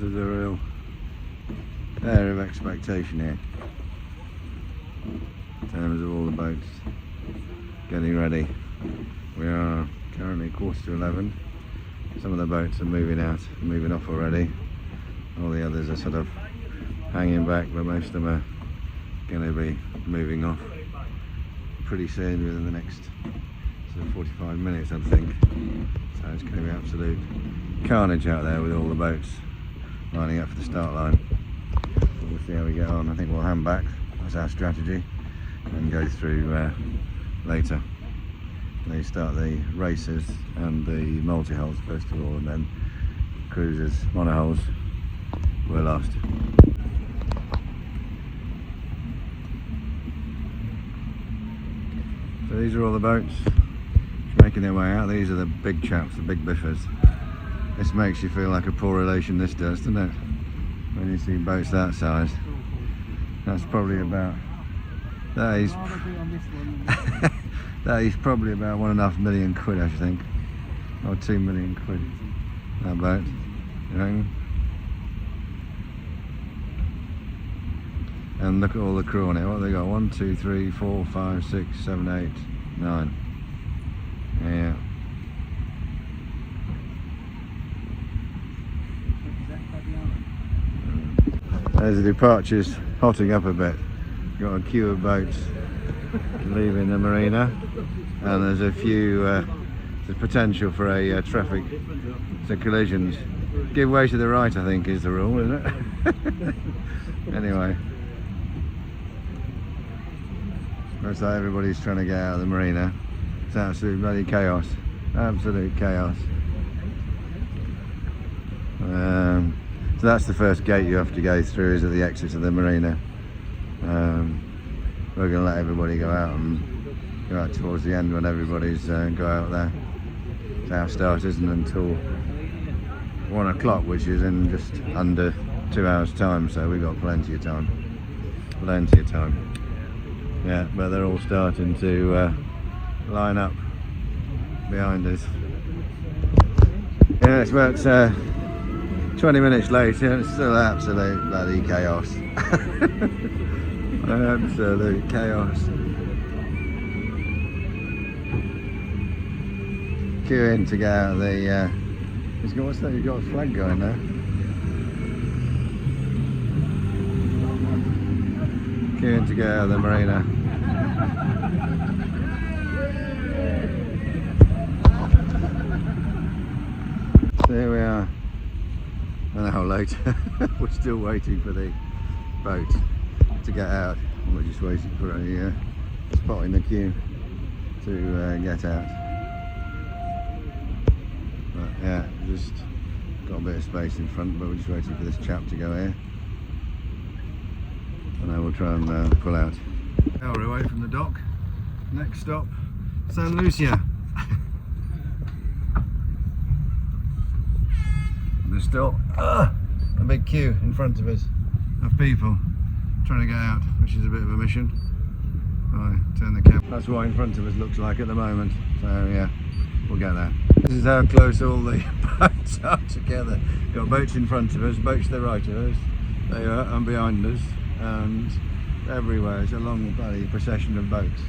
there's a real air of expectation here in terms of all the boats getting ready. We are currently 11:15. Some of the boats are moving out, moving off already. All the others are sort of hanging back, but most of them are going to be moving off pretty soon, within the next sort of 45 minutes, I think. So it's going to be absolute carnage out there with all the boats lining up for the start line. We'll see how we get on. I think we'll hand back, that's our strategy, and go through later. They start the races and the multi-hulls first of all, and then cruisers, monohulls, we're last. So these are all the boats making their way out. These are the big chaps, the big biffers. This makes you feel like a poor relation, this does, doesn't it? When you see boats that size. That's probably about, that is probably about £1.5 million, I should think, or £2 million. That boat, you know. And look at all the crew on it. What have they got? 1, 2, 3, 4, 5, 6, 7, 8, 9. Yeah. There's the departures hotting up a bit. Got a queue of boats leaving the marina, and there's a few there's potential for a traffic to collisions. Give way to the right, I think, is the rule, isn't it? Anyway, looks like everybody's trying to get out of the marina. It's absolute bloody chaos, absolute chaos. So that's the first gate you have to go through, is at the exit of the marina. We're going to let everybody go out and go out towards the end when everybody's go out there. So our start isn't until 1 o'clock, which is in just under 2 hours time, so we've got plenty of time. Plenty of time. Yeah, but they're all starting to line up behind us. Yeah, it's about 20 minutes later and it's still absolute bloody chaos. Absolute chaos. Queuing to get out of the what's that? You've got a flag going there. Queuing to get out of the marina. So here we are, an hour later. We're still waiting for the boat to get out. We're just waiting for a spot in the queue to get out. But yeah, just got a bit of space in front, but we're just waiting for this chap to go here, and then we'll try and pull out. Now we're away from the dock. Next stop, Lucia. There's still a big queue in front of us of people trying to get out, which is a bit of a mission. I turn the camera. That's what in front of us looks like at the moment. So yeah, we'll get there. This is how close all the boats are together. Got boats in front of us, boats to the right of us, they are, and behind us, and everywhere. It's a long bloody procession of boats,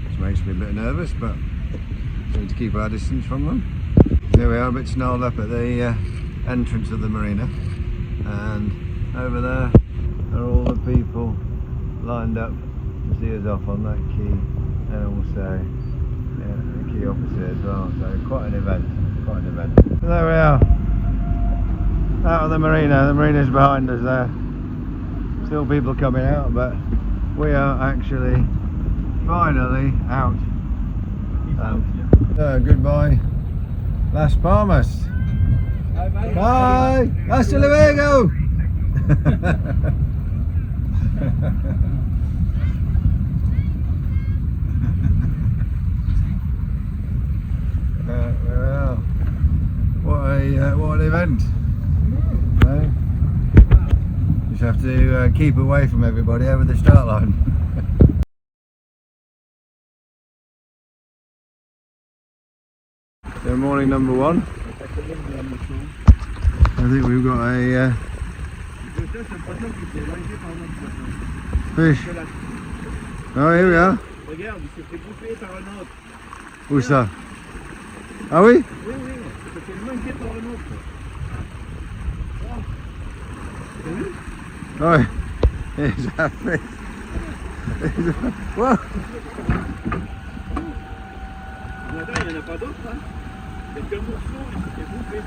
which makes me a bit nervous, but we need to keep our distance from them. Here we are, a bit snarled up at the entrance of the marina, and over there are all the people lined up to see us off on that quay, and also the quay opposite as well. So quite an event, quite an event. So there we are, out of the marina. The marina's behind us there. Still people coming out, but we are actually finally out. So goodbye, Las Palmas. Bye! Hasta luego! Well, what an event! Just have to keep away from everybody over the start line. So morning number 1. think we've got a fish. Oh, here we are. Regarde, il se fait bouffer par un autre. Où ça? Ah oui? Oui, oui, il se fait manquer par un autre. Oh. T'as vu? Ouais. Here's our fish. Wow. Là-dedans, il n'y en a pas d'autres, hein. Il n'y a qu'un morceau, il se fait bouffer.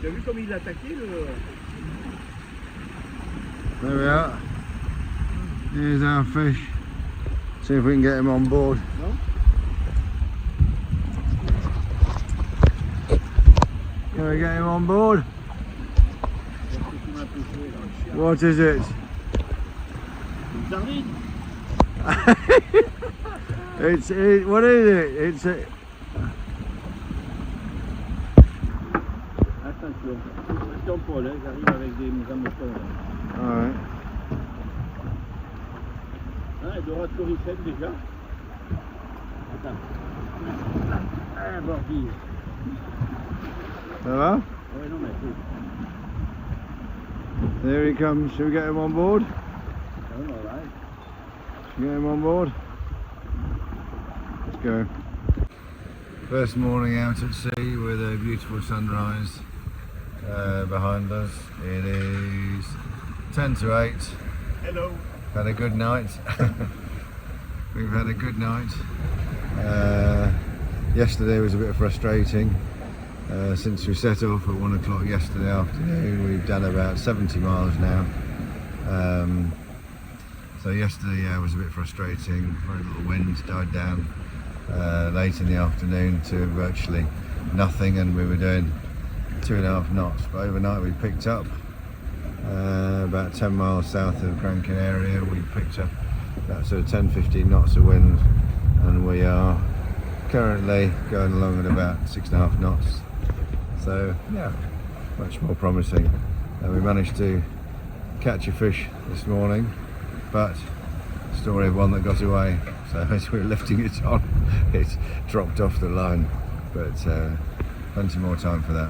T'as vu comme il l'a attaqué, le... There we are. Here's our fish. See if we can get him on board. No? Can we get him on board? What is it? What is it? It's a... Attention, attention Paul, hein, j'arrive avec des hameçons. Alright. Ah, il aura coricette déjà. Attends. Ah, bordille. Ça va? Ouais, non, mais tout. There he comes. Shall we get him on board? Oh, all right. Get him on board. Let's go. First morning out at sea with a beautiful sunrise behind us. It is 10 to 8. Hello. Had a good night. We've had a good night. Yesterday was a bit frustrating. Since we set off at 1 o'clock yesterday afternoon, we've done about 70 miles now. So yesterday was a bit frustrating. Very little wind, died down late in the afternoon to virtually nothing, and we were doing 2.5 knots. But overnight we picked up about 10 miles south of Gran Canaria. We picked up about sort of 10-15 knots of wind, and we are currently going along at about 6.5 knots. So yeah, much more promising. We managed to catch a fish this morning, but story of one that got away. So as we were lifting it on, it dropped off the line, but plenty more time for that.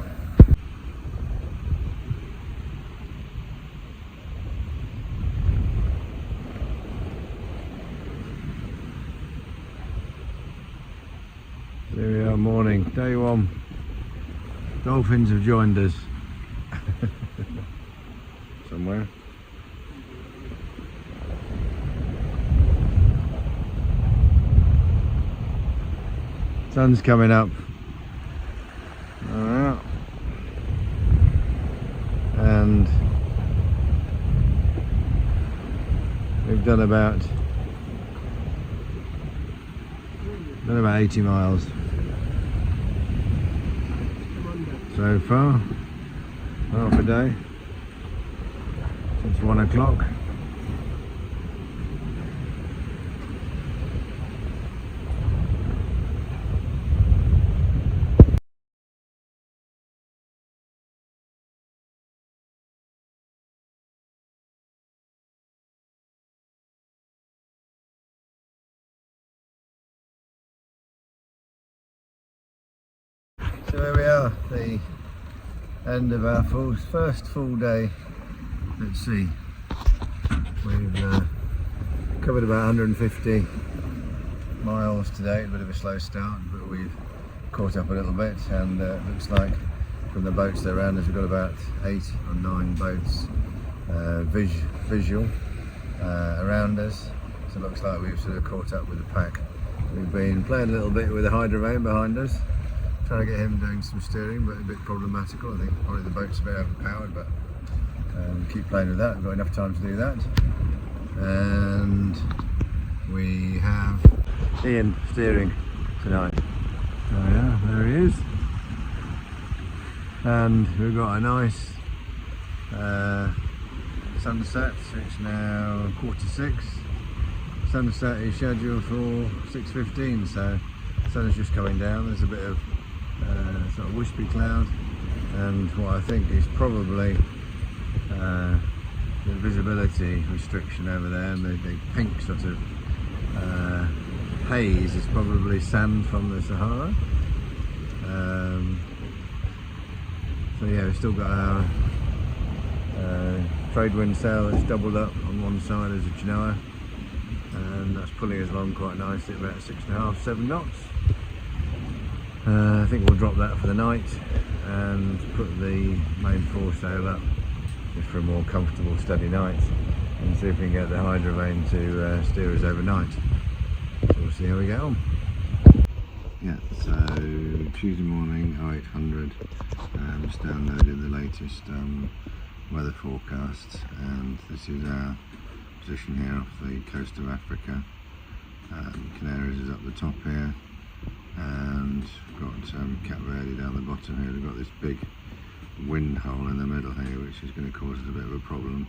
There we are, morning, day one. Dolphins have joined us. Somewhere. Sun's coming up. Alright. And we've done about 80 miles so far, half a day, since 1 o'clock. So here we are, the end of our first full day at sea. We've covered about 150 miles today, a bit of a slow start, but we've caught up a little bit, and it looks like from the boats that are around us, we've got about 8 or 9 boats visual around us, so it looks like we've sort of caught up with the pack. We've been playing a little bit with the hydrovane behind us, trying to get him doing some steering, but a bit problematical. I think probably the boat's a bit overpowered, but keep playing with that. We've got enough time to do that. And we have Ian steering tonight. Oh yeah, there he is. And we've got a nice sunset. It's now 5:45. Sunset is scheduled for 6:15, so the sun is just coming down. There's a bit of sort of wispy cloud, and what I think is probably the visibility restriction over there, and the pink sort of haze is probably sand from the Sahara. So yeah, we've still got our trade wind sail that's doubled up on one side as a Genoa, and that's pulling us along quite nicely at about 6.5, 7 knots. I think we'll drop that for the night and put the main foresail up just for a more comfortable steady night, and see if we can get the hydrovane to steer us overnight. So we'll see how we get on. Yeah, so Tuesday morning 0800, just downloaded the latest weather forecasts, and this is our position here off the coast of Africa. Canaria is up the top here, and got Cape Verde down the bottom here. We've got this big wind hole in the middle here, which is going to cause us a bit of a problem,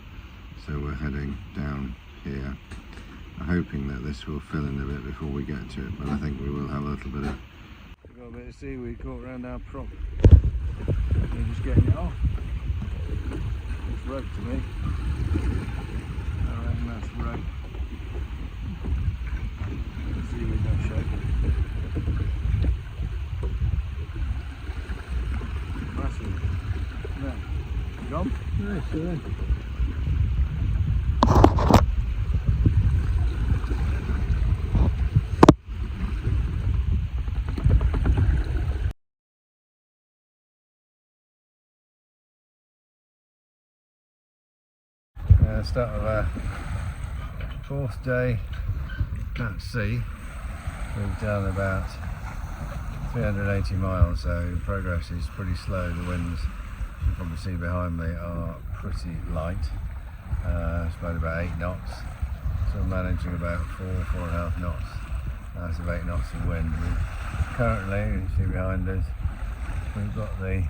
so we're heading down here. I'm hoping that this will fill in a bit before we get to it, but I think we will have a little bit of... We've got a bit of seaweed caught around our prop. We're just getting it off. It's rope to me. I reckon that's rope. The seaweed don't shake. Massive. No. Gone? No, still there. Start of our 4th day at sea. We've done about 380 miles, so progress is pretty slow. The winds, you can probably see behind me, are pretty light. It's about 8 knots, so we're managing about 4.5 knots. That's about 8 knots of wind. Currently, you can see behind us, we've got the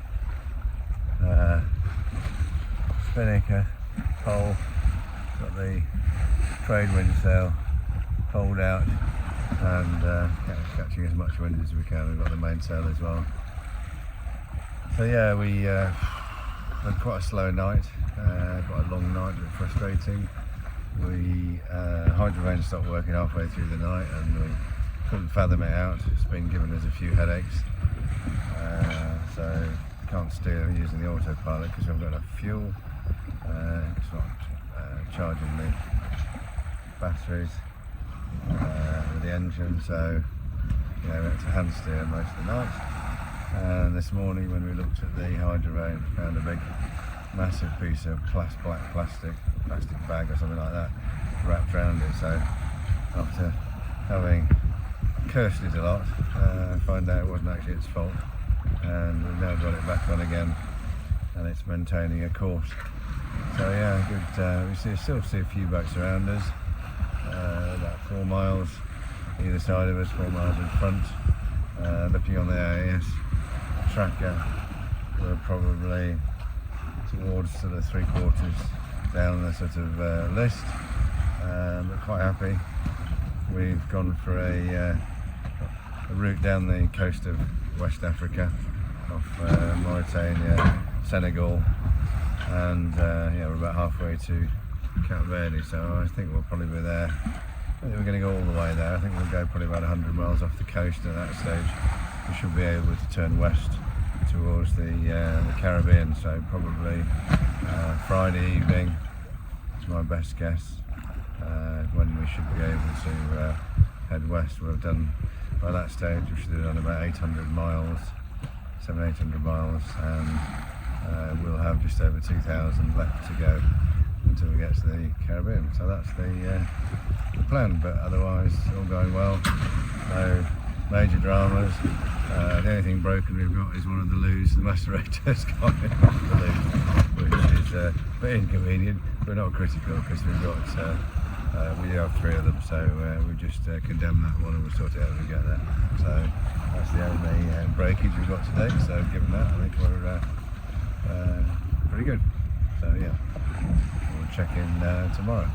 spinnaker pole, got the trade wind sail poled out, and catching as much wind as we can. We've got the mainsail as well. So yeah, we had quite a slow night, quite a long night, a bit frustrating. We hydrovane stopped working halfway through the night, and we couldn't fathom it out. It's been giving us a few headaches, so can't steer using the autopilot because we haven't got enough fuel. It's not charging the batteries with the engine, so we had to hand steer most of the night. And this morning, when we looked at the hydrovane, we found a big massive piece of black plastic bag or something like that wrapped around it. So after having cursed it a lot, I found out it wasn't actually its fault, and we've now got it back on again, and it's maintaining a course. So yeah, good. We still see a few boats around us, about 4 miles either side of us, 4 miles in front. Looking on the AIS tracker, we're probably towards sort of 3/4 down the sort of list, but quite happy. We've gone for a route down the coast of West Africa, off Mauritania, Senegal, and yeah, we're about halfway to Cape Verde, so I think we'll probably be there. I think we're going to go all the way there. I think we'll go probably about 100 miles off the coast at that stage. We should be able to turn west towards the Caribbean, so probably Friday evening is my best guess, when we should be able to head west. We've done, by that stage we should have done about 800 miles, 700-800 miles, and we'll have just over 2,000 left to go until we get to the Caribbean. So that's the plan, but otherwise all going well, no major dramas. The only thing broken we've got is one of the loos, the macerator's gone off the loo, which is a bit inconvenient, but not critical because we've got we have 3 of them, so we just condemn that one and we'll sort it out when we get there. So that's the only breakage we've got today, so given that, I think we're pretty good. So yeah, we'll check in tomorrow.